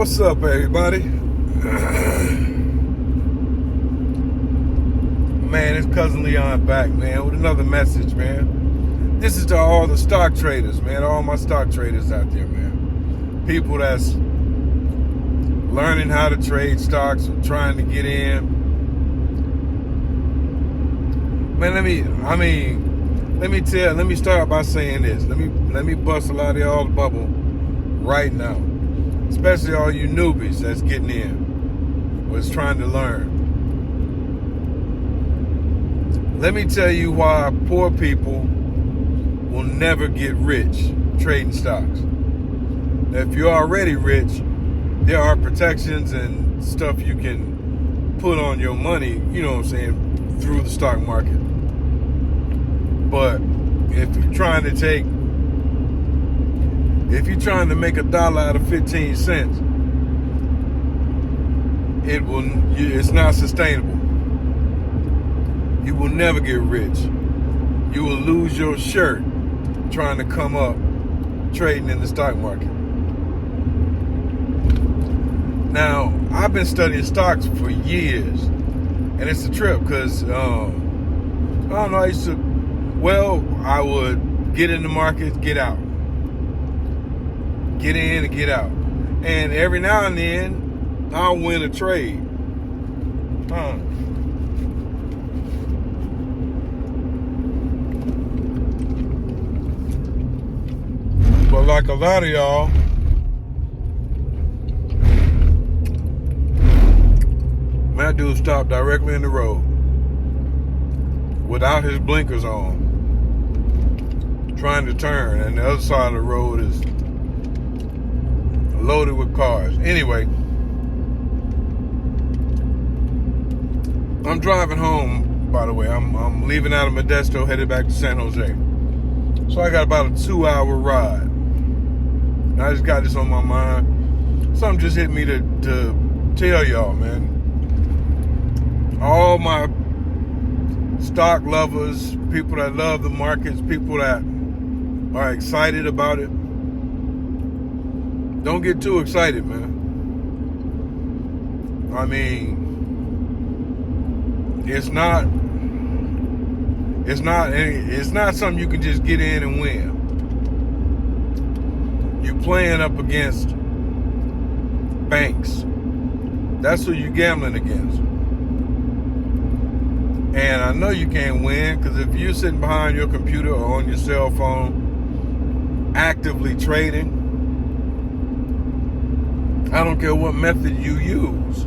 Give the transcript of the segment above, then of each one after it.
What's up, everybody? Man, it's Cousin Leon back, man, with another message, man. This is to all the stock traders, man, all my stock traders out there, man. People that's learning how to trade stocks or trying to get in. Man, let me start by saying this. Let me bust a lot of y'all the bubble right now. Especially all you newbies that's getting in, was trying to learn. Let me tell you why poor people will never get rich trading stocks. Now, if you're already rich, there are protections and stuff you can put on your money, you know what I'm saying, through the stock market. But if you're trying to make $1 out of 15 cents, it's not sustainable. You will never get rich. You will lose your shirt trying to come up trading in the stock market. Now, I've been studying stocks for years, and it's a trip because, I don't know, I would get in the markets, get out. Get in and get out. And every now and then, I'll win a trade. But like a lot of y'all, that dude stopped directly in the road without his blinkers on, trying to turn, and the other side of the road is loaded with cars. Anyway, I'm driving home, by the way. I'm leaving out of Modesto, headed back to San Jose. So I got about a 2-hour ride. And I just got this on my mind. Something just hit me to tell y'all, man. All my stock lovers, people that love the markets, people that are excited about it, don't get too excited, man. I mean, it's not something you can just get in and win. You're playing up against banks. That's who you're gambling against. And I know you can't win, because if you're sitting behind your computer or on your cell phone actively trading, I don't care what method you use,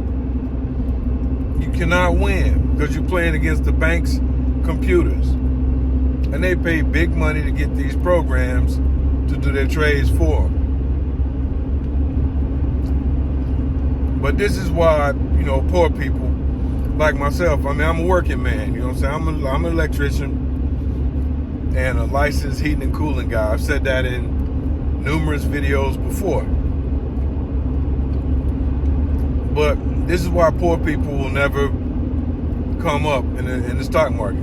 you cannot win, because you're playing against the bank's computers. And they pay big money to get these programs to do their trades for them. But this is why, poor people like myself, I'm a working man, you know what I'm saying? I'm an electrician and a licensed heating and cooling guy. I've said that in numerous videos before. But this is why poor people will never come up in the stock market.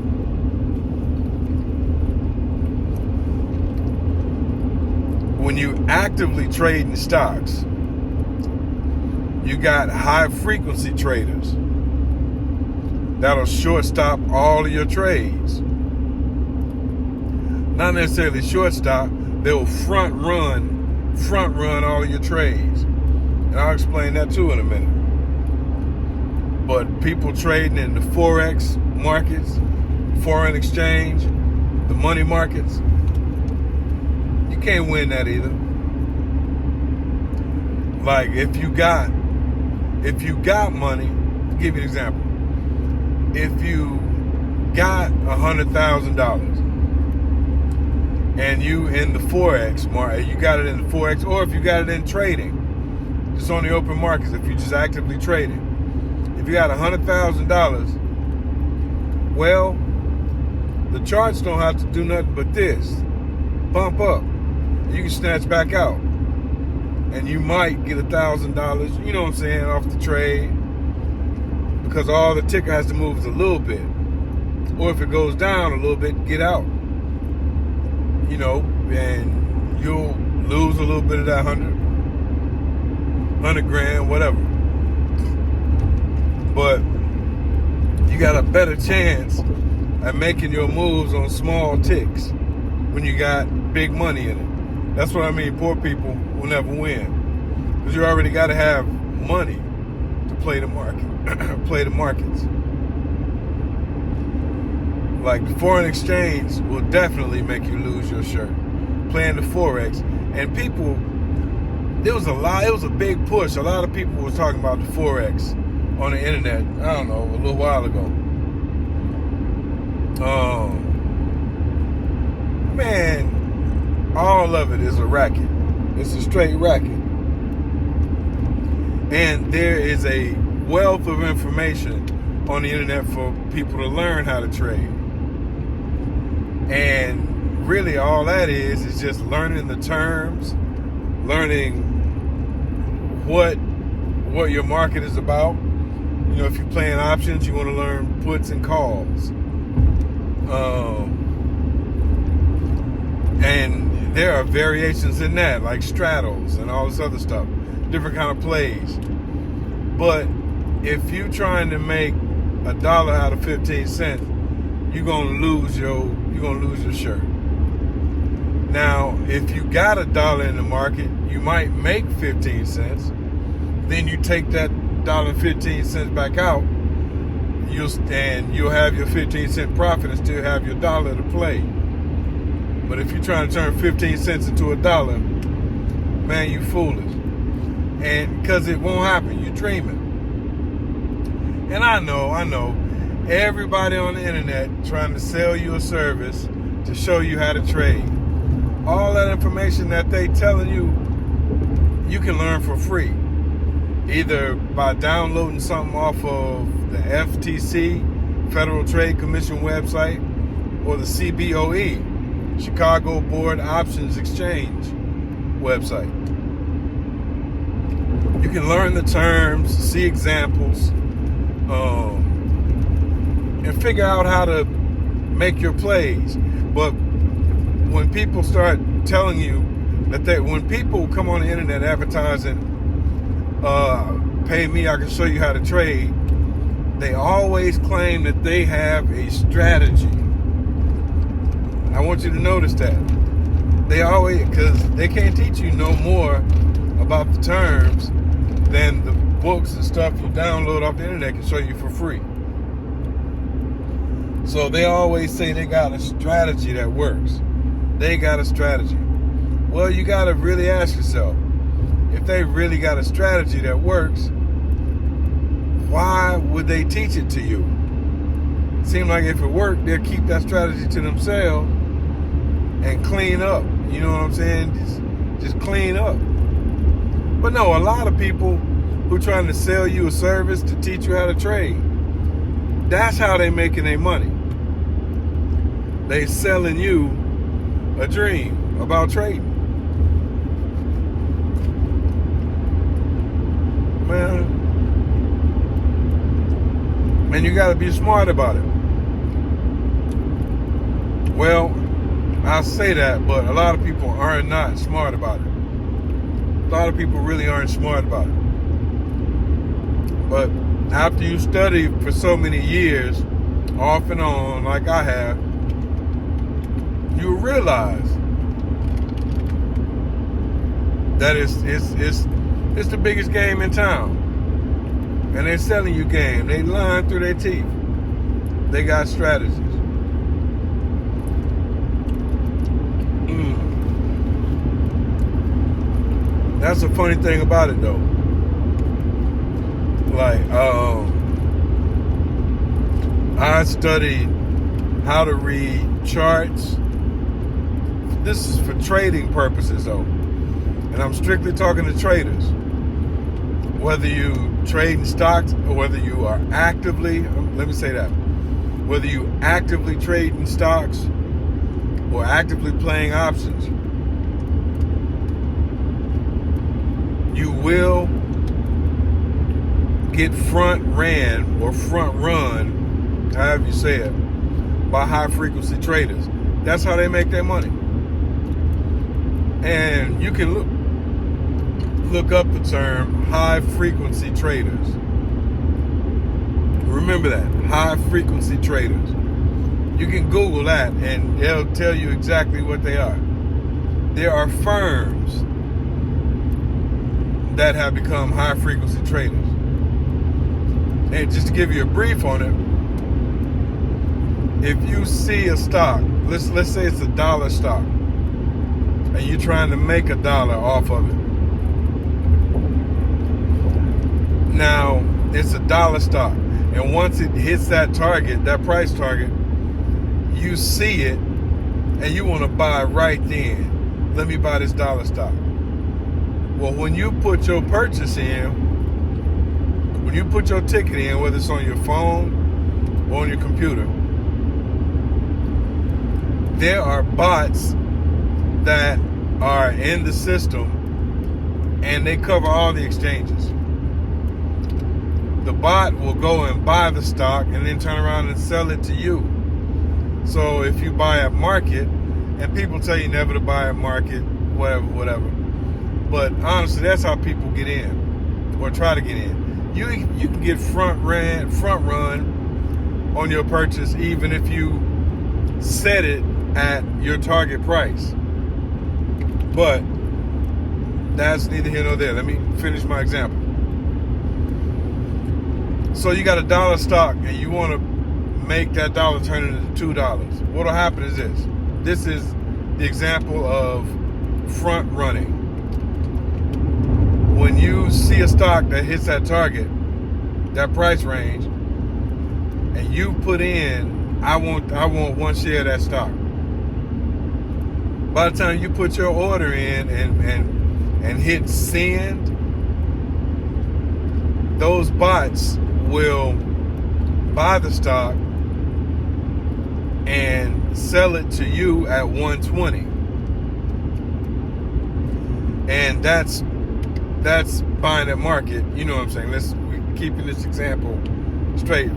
When you actively trade in stocks, you got high frequency traders that'll short stop all of your trades. Not necessarily short stop, they'll front run all of your trades. And I'll explain that too in a minute. But people trading in the Forex markets, foreign exchange, the money markets, you can't win that either. Like if you got money, to give you an example. If you got $100,000 and you in the Forex market, you got it in the Forex, or if you got it in trading, just on the open markets, if you just actively trading. If you got $100,000, well, the charts don't have to do nothing but this. Bump up. You can snatch back out. And you might get $1,000, you know what I'm saying, off the trade. Because all the ticker has to move is a little bit. Or if it goes down a little bit, get out. And you'll lose a little bit of that 100. $100,000, whatever. But you got a better chance at making your moves on small ticks when you got big money in it. That's what I mean. Poor people will never win because you already got to have money to play the market, play the markets. Like foreign exchange will definitely make you lose your shirt. Playing the forex, and people, it was a big push. A lot of people were talking about the forex on the internet. I don't know, a little while ago. Man, all of it is a racket. It's a straight racket. And there is a wealth of information on the internet for people to learn how to trade. And really all that is just learning the terms, learning what your market is about. You know, if you're playing options, you want to learn puts and calls. And there are variations in that, like straddles and all this other stuff, different kind of plays. But if you're trying to make $1 out of 15 cents, you're gonna lose your shirt. Now, if you got $1 in the market, you might make 15 cents. Then you take that $1.15 back out. You'll have your 15-cent profit and still have your $1 to play. But if you're trying to turn 15 cents into $1, man, you foolish. And because it won't happen, you're dreaming. And I know, everybody on the internet trying to sell you a service to show you how to trade. All that information that they telling you, you can learn for free. Either by downloading something off of the FTC, Federal Trade Commission website, or the CBOE, Chicago Board Options Exchange website. You can learn the terms, see examples, and figure out how to make your plays. But when people start telling you when people come on the internet advertising, pay me, I can show you how to trade, they always claim that they have a strategy. I want you to notice that. They always, because they can't teach you no more about the terms than the books and stuff you download off the internet can show you for free. So they always say they got a strategy that works. They got a strategy. Well, you got to really ask yourself, if they really got a strategy that works, why would they teach it to you? It seems like if it worked, they'll keep that strategy to themselves and clean up. You know what I'm saying? Just clean up. But no, a lot of people who trying to sell you a service to teach you how to trade, that's how they making their money. They selling you a dream about trading. Man, and you got to be smart about it. Well, I say that, but a lot of people are not smart about it. A lot of people really aren't smart about it. But after you study for so many years, off and on, like I have, you realize that it's the biggest game in town. And they're selling you game. They lying through their teeth. They got strategies. That's the funny thing about it, though. Like, I studied how to read charts. This is for trading purposes, though. And I'm strictly talking to traders. Whether you trade in stocks or whether you are actively, let me say that, whether you actively trade in stocks or actively playing options, you will get front ran or front run, however you say it, by high frequency traders. That's how they make their money. And you can look, look up the term high frequency traders. Remember that, high frequency traders. You can Google that and they'll tell you exactly what they are. There are firms that have become high frequency traders. And just to give you a brief on it, if you see a stock, let's say it's $1 stock, and you're trying to make $1 off of it. Now, it's $1 stock, and once it hits that target, that price target, you see it, and you want to buy right then. Let me buy this $1 stock. Well, when you put your purchase in, when you put your ticket in, whether it's on your phone or on your computer, there are bots that are in the system, and they cover all the exchanges. The bot will go and buy the stock and then turn around and sell it to you. So if you buy at market, and people tell you never to buy at market, whatever. But honestly, that's how people get in, or try to get in. You can get front run on your purchase, even if you set it at your target price. But that's neither here nor there. Let me finish my example. So you got $1 stock and you want to make that dollar turn into $2. What'll happen is this. This is the example of front running. When you see a stock that hits that target, that price range, and you put in, I want 1 share of that stock. By the time you put your order in and hit send, those bots will buy the stock and sell it to you at 120. And that's buying at market. You know what I'm saying? We're keeping this example straight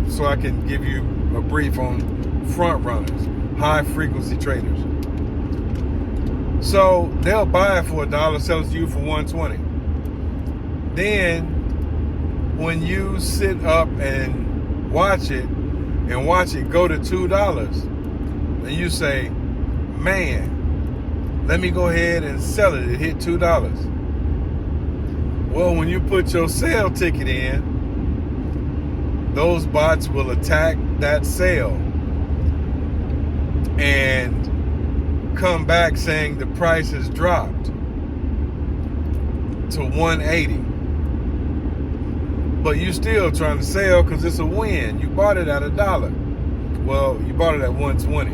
so I can give you a brief on front runners, high frequency traders. So they'll buy it for $1, sell it to you for 120. Then when you sit up and watch it go to $2, and you say, man, let me go ahead and sell it. It hit $2. Well, when you put your sale ticket in, those bots will attack that sale and come back saying the price has dropped to 180. But you still trying to sell because it's a win. You bought it at $1. Well, you bought it at 120.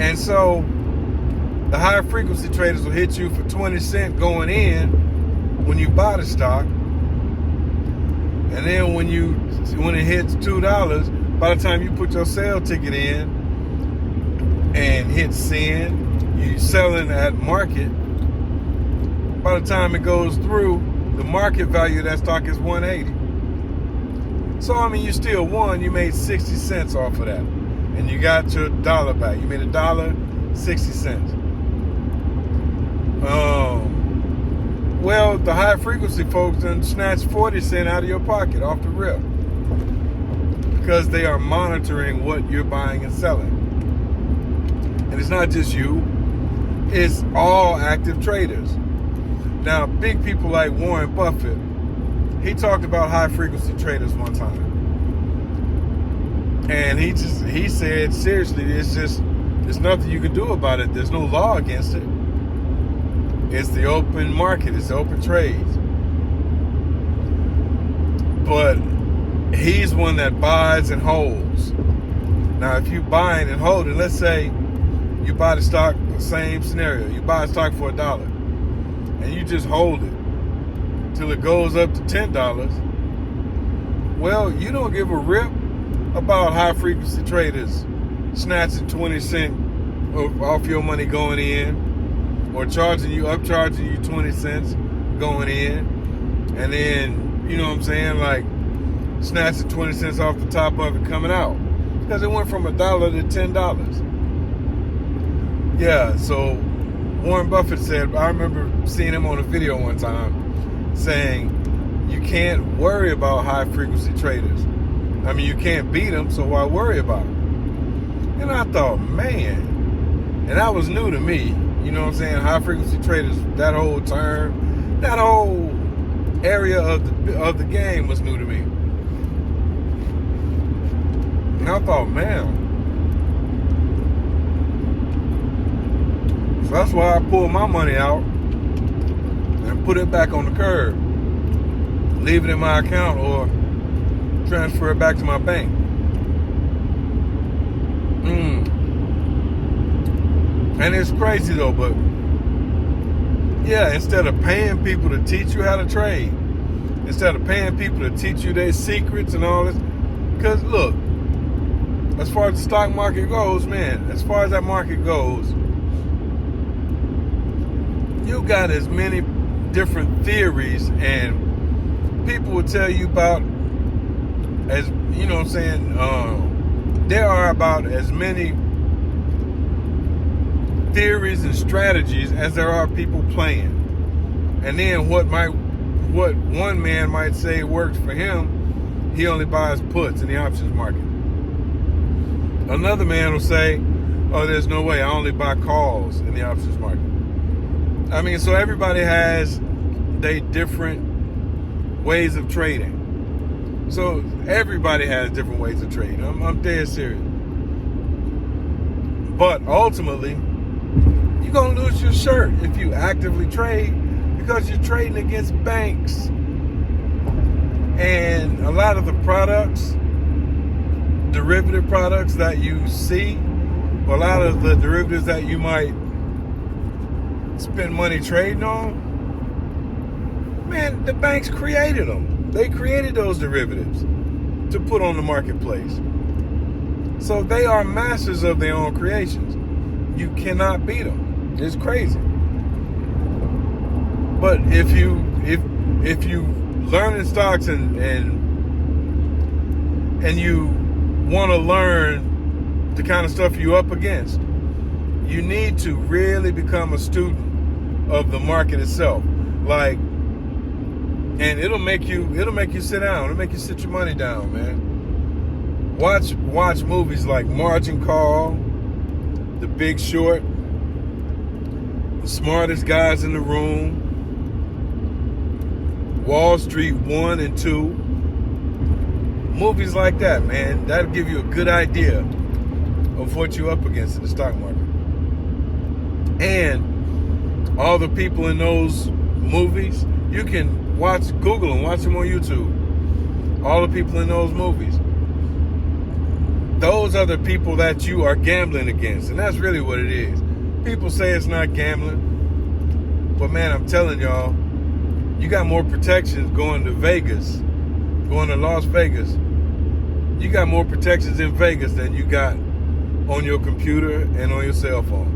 And so the high frequency traders will hit you for 20 cents going in when you buy the stock. And then when it hits $2, by the time you put your sale ticket in and hit send, you selling at market. By the time it goes through, the market value of that stock is 180. So, I mean, you still won. You made 60 cents off of that. And you got your $1 back. You made $1.60. Well, the high frequency folks done snatched 40 cents out of your pocket off the rip. Because they are monitoring what you're buying and selling. And it's not just you. It's all active traders. Now, big people like Warren Buffett, he talked about high frequency traders one time. And he said, seriously, there's nothing you can do about it. There's no law against it. It's the open market. It's the open trades. But he's one that buys and holds. Now, if you buying and holding, let's say you buy the stock, the same scenario. You buy a stock for $1 and you just hold it till it goes up to $10. Well, you don't give a rip about high frequency traders snatching 20 cents off your money going in, or upcharging you 20 cents going in, and then, you know what I'm saying, like snatching 20 cents off the top of it coming out, because it went from $1 to $10. Yeah, so Warren Buffett said, I remember seeing him on a video one time saying, you can't worry about high frequency traders. I mean, you can't beat them, so why worry about them? And I thought, man, and that was new to me. You know what I'm saying? High frequency traders, that whole term, that whole area of the game was new to me. And I thought, man. So that's why I pulled my money out and put it back on the curb. Leave it in my account or transfer it back to my bank. And it's crazy though, but yeah, instead of paying people to teach you how to trade, instead of paying people to teach you their secrets and all this, because look, as far as the stock market goes, man, as far as that market goes, you got as many different theories, and people will tell you about, as you know what I'm saying, there are about as many theories and strategies as there are people playing. And then what one man might say works for him, he only buys puts in the options market. Another man will say, oh, there's no way, I only buy calls in the options market. I mean, so everybody has their different ways of trading. So everybody has different ways of trading. I'm dead serious. But ultimately, you're going to lose your shirt if you actively trade, because you're trading against banks. And a lot of the products, derivative products that you see, a lot of the derivatives that you might spend money trading on, man, the banks created them. They created those derivatives to put on the marketplace. So they are masters of their own creations. You cannot beat them. It's crazy. But if you learn in stocks and you want to learn the kind of stuff you're up against, you need to really become a student of the market itself. Like, and it'll make you sit down. It'll make you sit your money down, man. Watch movies like Margin Call, The Big Short, The Smartest Guys in the Room, Wall Street 1 and 2. Movies like that, man. That'll give you a good idea of what you're up against in the stock market. And all the people in those movies, you can Google them, watch them on YouTube. All the people in those movies, those are the people that you are gambling against. And that's really what it is. People say it's not gambling, but man, I'm telling y'all, you got more protections going to Vegas, going to Las Vegas. You got more protections in Vegas than you got on your computer and on your cell phone.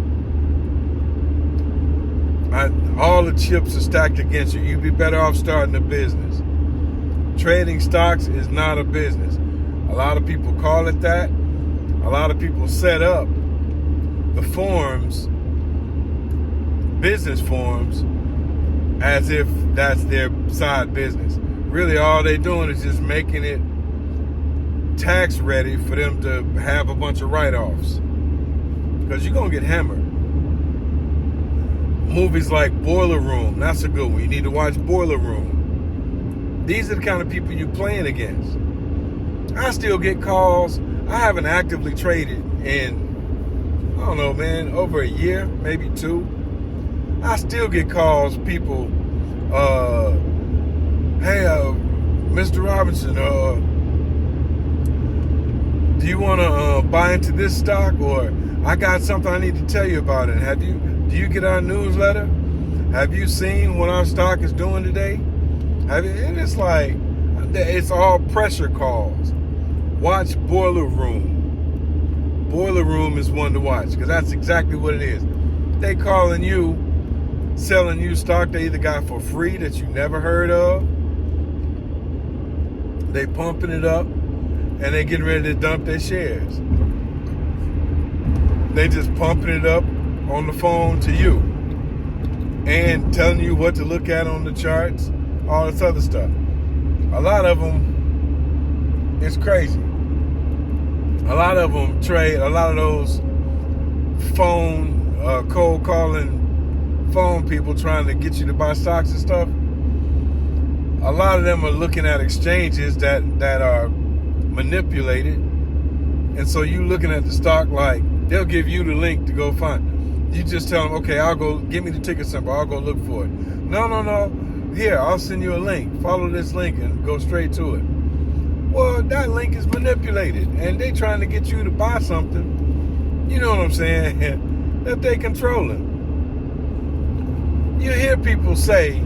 All the chips are stacked against you. You'd be better off starting a business. Trading stocks is not a business. A lot of people call it that. A lot of people set up the forms, business forms, as if that's their side business. Really, all they're doing is just making it tax ready for them to have a bunch of write-offs. Because you're going to get hammered. Movies like Boiler Room, that's a good one. You need to watch Boiler Room. These are the kind of people you're playing against. I still get calls. I haven't actively traded in, I don't know, man, over a year, maybe 2. I still get calls, people, hey, Mr. Robinson, do you want to buy into this stock? Or I got something I need to tell you about it. Do you get our newsletter? Have you seen what our stock is doing today? And it's like, it's all pressure calls. Watch Boiler Room. Boiler Room is one to watch, because that's exactly what it is. They calling you, selling you stock they either got for free that you never heard of. They pumping it up, and they getting ready to dump their shares. They just pumping it up on the phone to you. and telling you what to look at on the charts, all this other stuff. A lot of them, it's crazy. A lot of them trade, a lot of those cold calling phone people trying to get you to buy stocks and stuff. A lot of them are looking at exchanges that are manipulated. And so you looking at the stock like they'll give you the link to go find. You just tell them, okay, I'll go, give me the ticket symbol, I'll go look for it. No. Here, I'll send you a link. Follow this link and go straight to it. Well, that link is manipulated and they trying to get you to buy something, you know what I'm saying, that they controlling. You hear people say,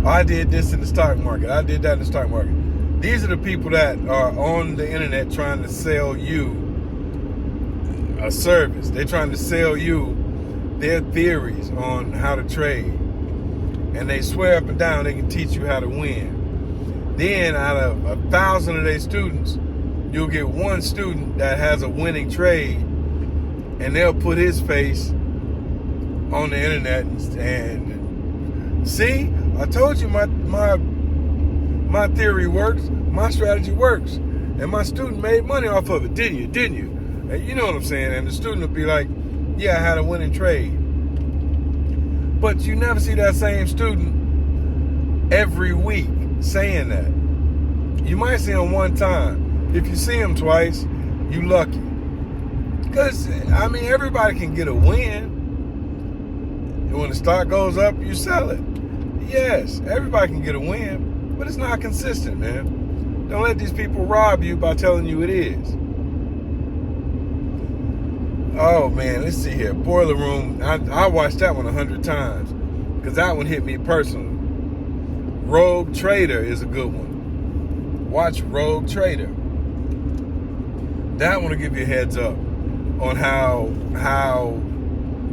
I did this in the stock market, I did that in the stock market. These are the people that are on the internet trying to sell you a service. They're trying to sell you their theories on how to trade. And they swear up and down they can teach you how to win. Then out of 1,000 of their students, you'll get one student that has a winning trade, and they'll put his face on the internet and see, I told you my theory works, my strategy works, and my student made money off of it, didn't you? And you know what I'm saying? And the student will be like, yeah, I had a winning trade. But you never see that same student every week saying that. You might see him one time. If you see him twice, you lucky. Because, I mean, everybody can get a win. And when the stock goes up, you sell it. Yes, everybody can get a win, but it's not consistent, man. Don't let these people rob you by telling you it is. Oh, man, let's see here. Boiler Room, I watched that one 100 times because that one hit me personally. Rogue Trader is a good one. Watch Rogue Trader. That one will give you a heads up on how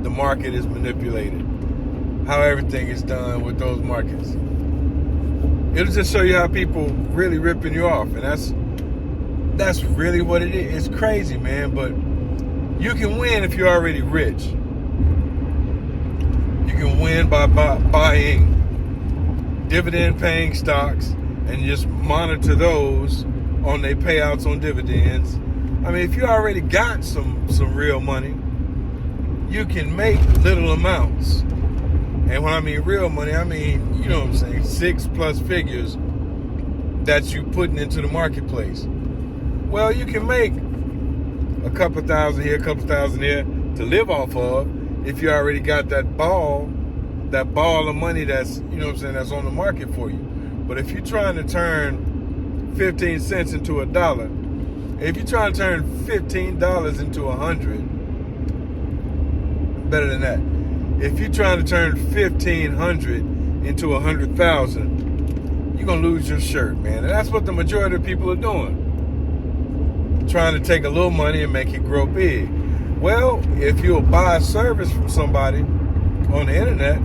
the market is manipulated, how everything is done with those markets. It'll just show you how people really ripping you off, and that's really what it is. It's crazy, man, but you can win if you're already rich. You can win by buying dividend-paying stocks and just monitor those on their payouts on dividends. I mean, if you already got some real money, you can make little amounts. And when I mean real money, I mean, you know what I'm saying, 6+ figures that you putting into the marketplace. Well, you can make a couple thousand here, a couple thousand there to live off of if you already got that ball of money that's, you know what I'm saying, that's on the market for you. But if you're trying to turn 15 cents into a dollar, if you're trying to turn $15 into 100, better than that. If you're trying to turn 1,500 into 100,000, you're going to lose your shirt, man. And that's what the majority of people are doing. Trying to take a little money and make it grow big. Well, if you'll buy a service from somebody on the internet,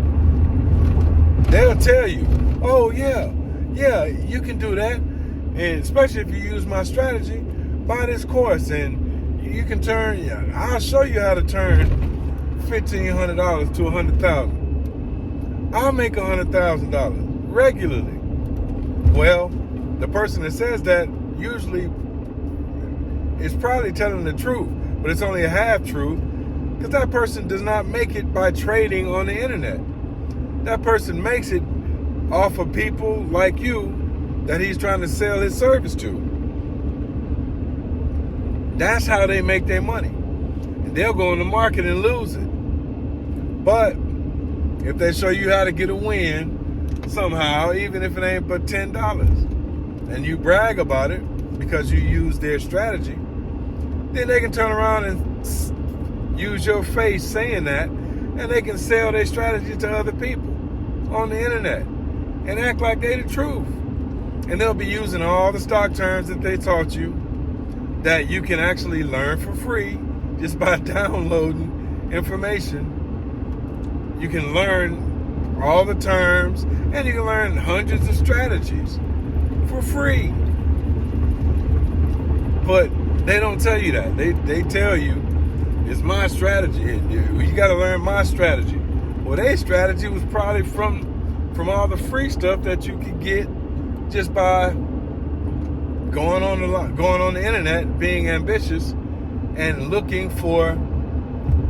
they'll tell you, oh yeah, you can do that. And especially if you use my strategy, buy this course and you can I'll show you how to turn $1,500 to $100,000. I'll make $100,000 regularly. Well, the person that says that usually is probably telling the truth, but it's only a half truth because that person does not make it by trading on the internet. That person makes it off of people like you that he's trying to sell his service to. That's how they make their money. And they'll go in the market and lose it. But if they show you how to get a win somehow, even if it ain't but $10, and you brag about it because you use their strategy, then they can turn around and use your face saying that, and they can sell their strategy to other people on the internet and act like they the truth. And they'll be using all the stock terms that they taught you that you can actually learn for free just by downloading information. You can learn all the terms, and you can learn hundreds of strategies for free. But they don't tell you that. They tell you, it's my strategy. You got to learn my strategy. Well, their strategy was probably from all the free stuff that you could get just by going on the internet, being ambitious, and looking for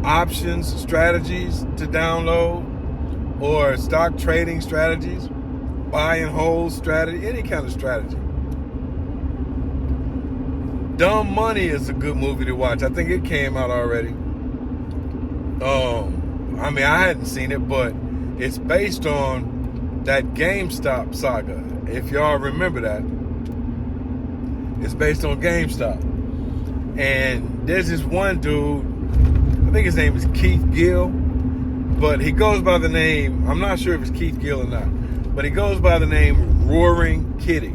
options, strategies to download, or stock trading strategies, buy and hold strategy, any kind of strategy. Dumb Money is a good movie to watch. I think it came out already. I mean, I hadn't seen it, but it's based on that GameStop saga. If y'all remember that, it's based on GameStop. And there's this one dude, I think his name is Keith Gill, but he goes by the name, I'm not sure if it's Keith Gill or not, but he goes by the name Roaring Kitty.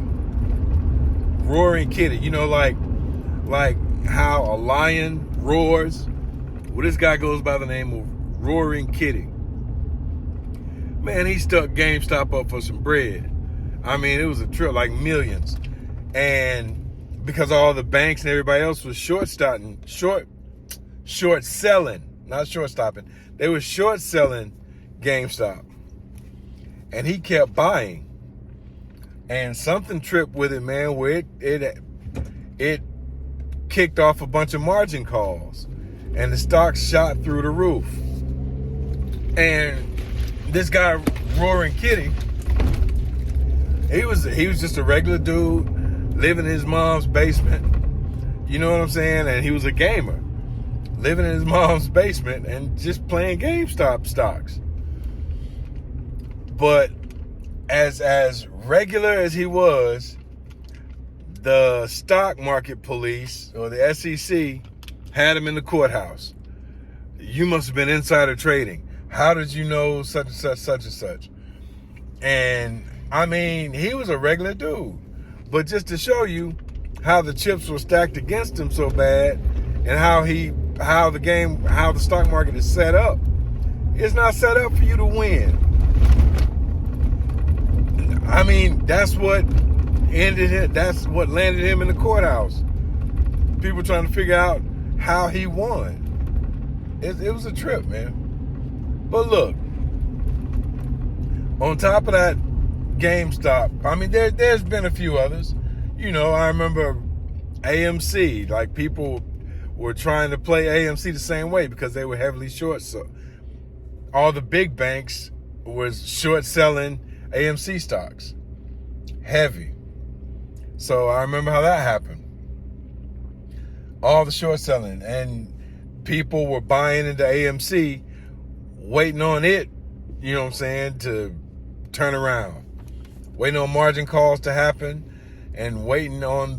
Roaring Kitty, you know, like how a lion roars. Well, this guy goes by the name of Roaring Kitty. Man, he stuck GameStop up for some bread. I mean, it was a trip, like millions. And because all the banks and everybody else was short selling, not short stopping. They were short selling GameStop. And he kept buying. And something tripped with it, man, where it kicked off a bunch of margin calls. And the stock shot through the roof. And this guy, Roaring Kitty, he was just a regular dude living in his mom's basement. You know what I'm saying? And he was a gamer, living in his mom's basement and just playing GameStop stocks. But as regular as he was, the stock market police or the SEC had him in the courthouse. You must have been insider trading. How did you know such and such, such and such? And I mean, he was a regular dude. But just to show you how the chips were stacked against him so bad, and how the stock market is set up, it's not set up for you to win. I mean, that's what landed him in the courthouse. People trying to figure out how he won. It was a trip, man. But look, on top of that GameStop, I mean, there's been a few others. You know, I remember AMC. Like, people were trying to play AMC the same way because they were heavily short. So all the big banks was short selling AMC stocks. Heavy. So I remember how that happened. All the short selling. And people were buying into AMC, waiting on it, you know what I'm saying, to turn around. Waiting on margin calls to happen, and waiting on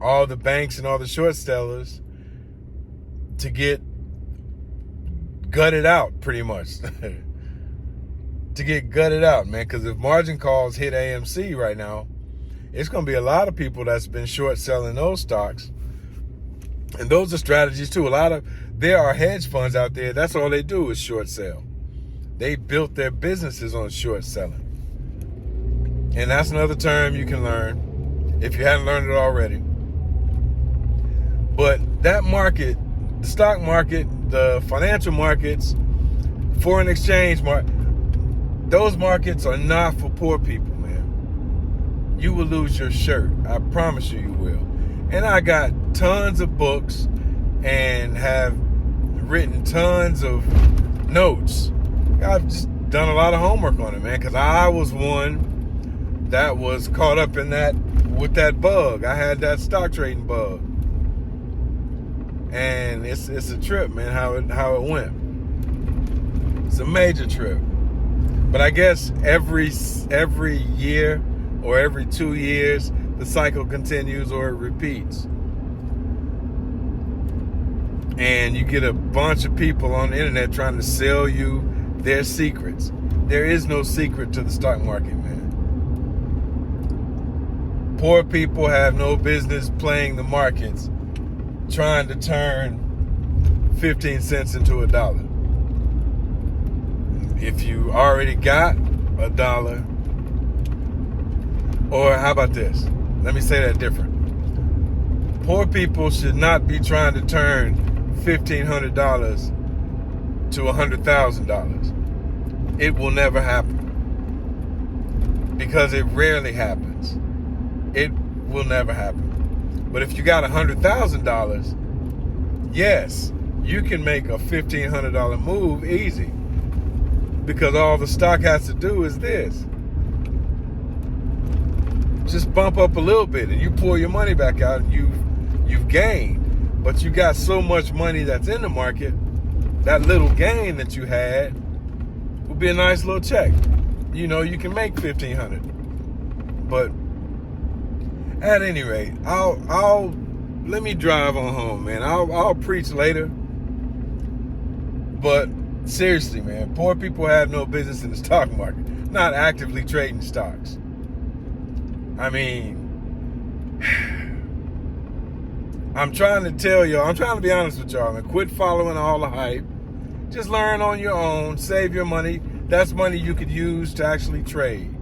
all the banks and all the short sellers to get gutted out, pretty much. To get gutted out, man. Because if margin calls hit AMC right now, it's going to be a lot of people that's been short selling those stocks. And those are strategies too. There are hedge funds out there, that's all they do is short sell. They built their businesses on short selling. And that's another term you can learn if you hadn't learned it already. But that market, the stock market, the financial markets, foreign exchange market, those markets are not for poor people, man. You will lose your shirt. I promise you will. And I got tons of books and have written tons of notes. I've just done a lot of homework on it, man, because I was one that was caught up in that with that bug. I had that stock trading bug. And it's a trip, man, how it went. It's a major trip. But I guess every year or every 2 years, the cycle continues or it repeats. And you get a bunch of people on the internet trying to sell you their secrets. There is no secret to the stock market, man. Poor people have no business playing the markets, trying to turn 15 cents into $1. If you already got $1, or how about this? Let me say that different. Poor people should not be trying to turn $1,500 to $100,000. It will never happen. Because it rarely happens. It will never happen. But if you got $100,000, yes, you can make a $1,500 move easy. Because all the stock has to do is this. Just bump up a little bit and you pull your money back out and you've gained. But you got so much money that's in the market, that little gain that you had will be a nice little check. You know, you can make $1,500. But at any rate, I'll let me drive on home, man. I'll preach later. But seriously, man, poor people have no business in the stock market, not actively trading stocks. I mean, I'm trying to tell y'all, I'm trying to be honest with y'all, man. Quit following all the hype. Just learn on your own. Save your money. That's money you could use to actually trade.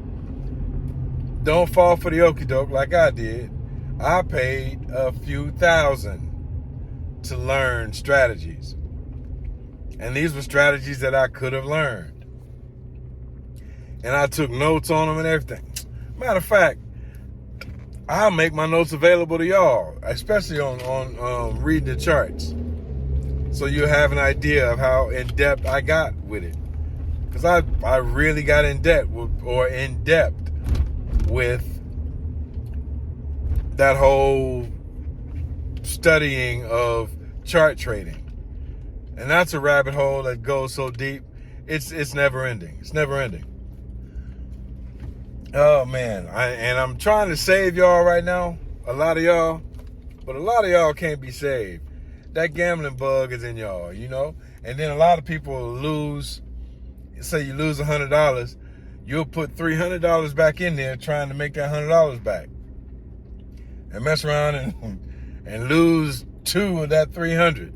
Don't fall for the okie doke like I did. I paid a few $1,000 to learn strategies. And these were strategies that I could have learned. And I took notes on them and everything. Matter of fact, I'll make my notes available to y'all, especially on reading the charts. So you'll have an idea of how in-depth I got with it. Because I really got in-depth with that whole studying of chart trading. And that's a rabbit hole that goes so deep, it's never ending. It's never ending. Oh man, I'm trying to save y'all right now, a lot of y'all, but a lot of y'all can't be saved. That gambling bug is in y'all, you know? And then a lot of people lose, say you lose $100, you'll put $300 back in there trying to make that $100 back. And mess around and lose two of that 300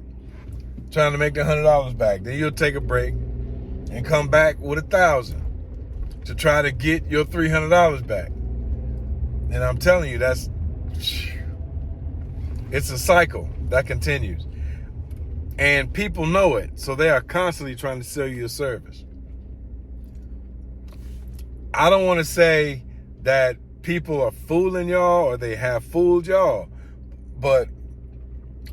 trying to make the $100 back. Then you'll take a break and come back with 1,000 to try to get your $300 back. And I'm telling you, it's a cycle that continues. And people know it, so they are constantly trying to sell you a service. I don't want to say that people are fooling y'all or they have fooled y'all, but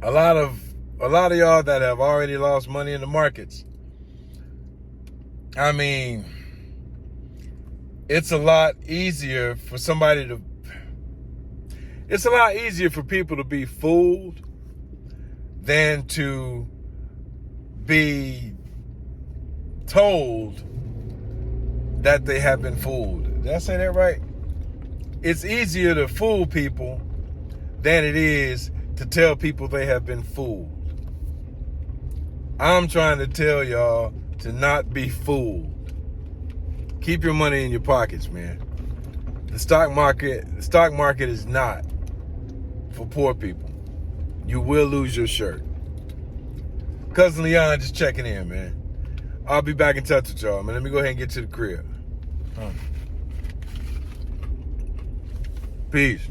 a lot of y'all that have already lost money in the markets, I mean, it's a lot easier for people to be fooled than to be told that they have been fooled. Did I say that right? It's easier to fool people than it is to tell people they have been fooled. I'm trying to tell y'all to not be fooled. Keep your money in your pockets, man. The stock market is not for poor people. You will lose your shirt. Cousin Leon just checking in, man. I'll be back in touch with y'all, man. Let me go ahead and get to the crib. Peace.